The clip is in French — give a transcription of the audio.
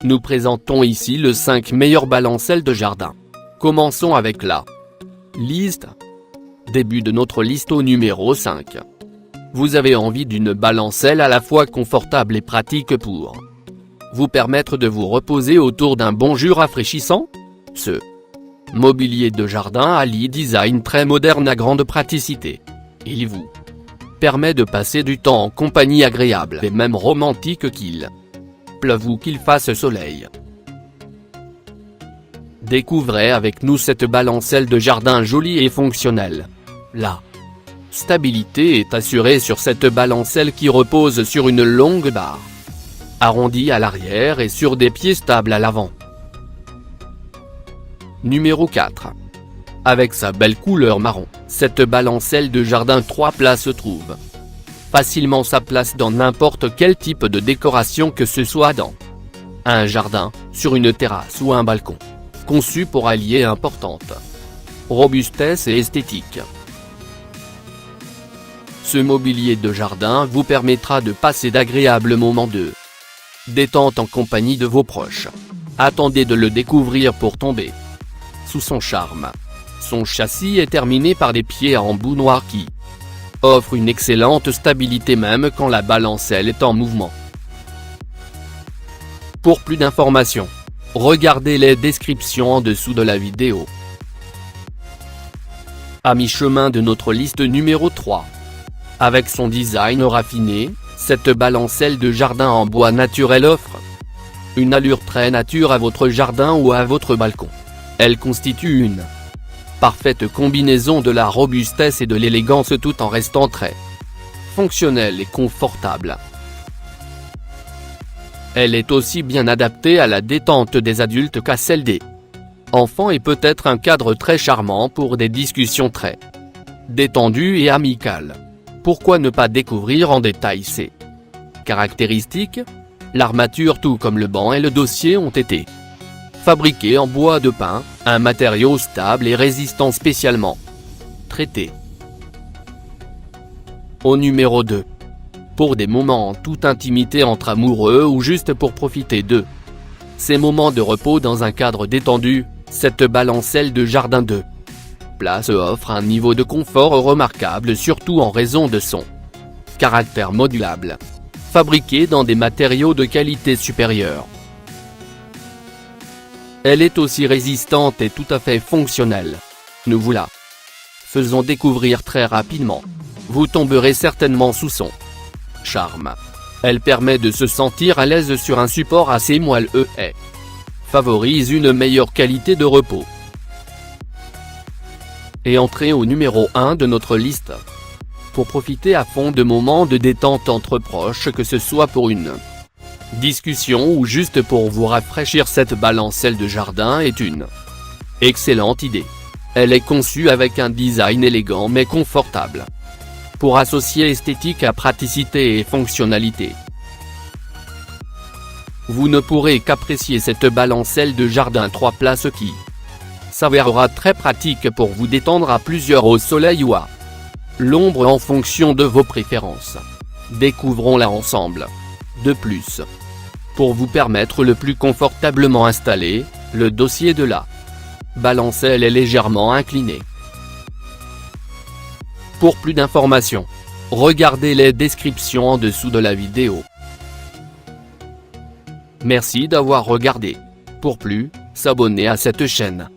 Nous présentons ici les 5 meilleures balancelles de jardin. Commençons avec la liste. Début de notre liste au numéro 5. Vous avez envie d'une balancelle à la fois confortable et pratique pour vous permettre de vous reposer autour d'un bon jus rafraîchissant? Ce mobilier de jardin allie design très moderne à grande praticité. Il vous permet de passer du temps en compagnie agréable et même romantique qu'il pleuve ou qu'il fasse soleil. Découvrez avec nous cette balancelle de jardin jolie et fonctionnelle. La stabilité est assurée sur cette balancelle qui repose sur une longue barre arrondie à l'arrière et sur des pieds stables à l'avant. Numéro 4. Avec sa belle couleur marron, cette balancelle de jardin 3 places trouve facilement sa place dans n'importe quel type de décoration, que ce soit dans un jardin, sur une terrasse ou un balcon. Conçu pour allier importante robustesse et esthétique. Ce mobilier de jardin vous permettra de passer d'agréables moments de détente en compagnie de vos proches. Attendez de le découvrir pour tomber sous son charme. Son châssis est terminé par des pieds en embout noir qui offrent une excellente stabilité même quand la balancelle est en mouvement. Pour plus d'informations, regardez les descriptions en dessous de la vidéo. À mi-chemin de notre liste numéro 3. Avec son design raffiné, cette balancelle de jardin en bois naturel offre une allure très nature à votre jardin ou à votre balcon. Elle constitue une parfaite combinaison de la robustesse et de l'élégance tout en restant très fonctionnelle et confortable. Elle est aussi bien adaptée à la détente des adultes qu'à celle des enfants et peut être un cadre très charmant pour des discussions très détendues et amicales. Pourquoi ne pas découvrir en détail ces caractéristiques? L'armature tout comme le banc et le dossier ont été fabriqués en bois de pin, un matériau stable et résistant spécialement traité. Au numéro 2. Pour des moments en toute intimité entre amoureux ou juste pour profiter de ces moments de repos dans un cadre détendu, cette balancelle de jardin 2 places offre un niveau de confort remarquable, surtout en raison de son caractère modulable, fabriqué dans des matériaux de qualité supérieure. Elle est aussi résistante et tout à fait fonctionnelle. Nous vous la faisons découvrir très rapidement. Vous tomberez certainement sous son charme. Elle permet de se sentir à l'aise sur un support assez moelleux et favorise une meilleure qualité de repos. Et entrez au numéro 1 de notre liste. Pour profiter à fond de moments de détente entre proches, que ce soit pour une discussion ou juste pour vous rafraîchir, cette balancelle de jardin est une excellente idée. Elle est conçue avec un design élégant mais confortable, pour associer esthétique à praticité et fonctionnalité. Vous ne pourrez qu'apprécier cette balancelle de jardin 3 places qui s'avérera très pratique pour vous détendre à plusieurs au soleil ou à l'ombre en fonction de vos préférences. Découvrons-la ensemble. De plus, pour vous permettre le plus confortablement installé, le dossier de la balancelle est légèrement incliné. Pour plus d'informations, regardez les descriptions en dessous de la vidéo. Merci d'avoir regardé. Pour plus, s'abonner à cette chaîne.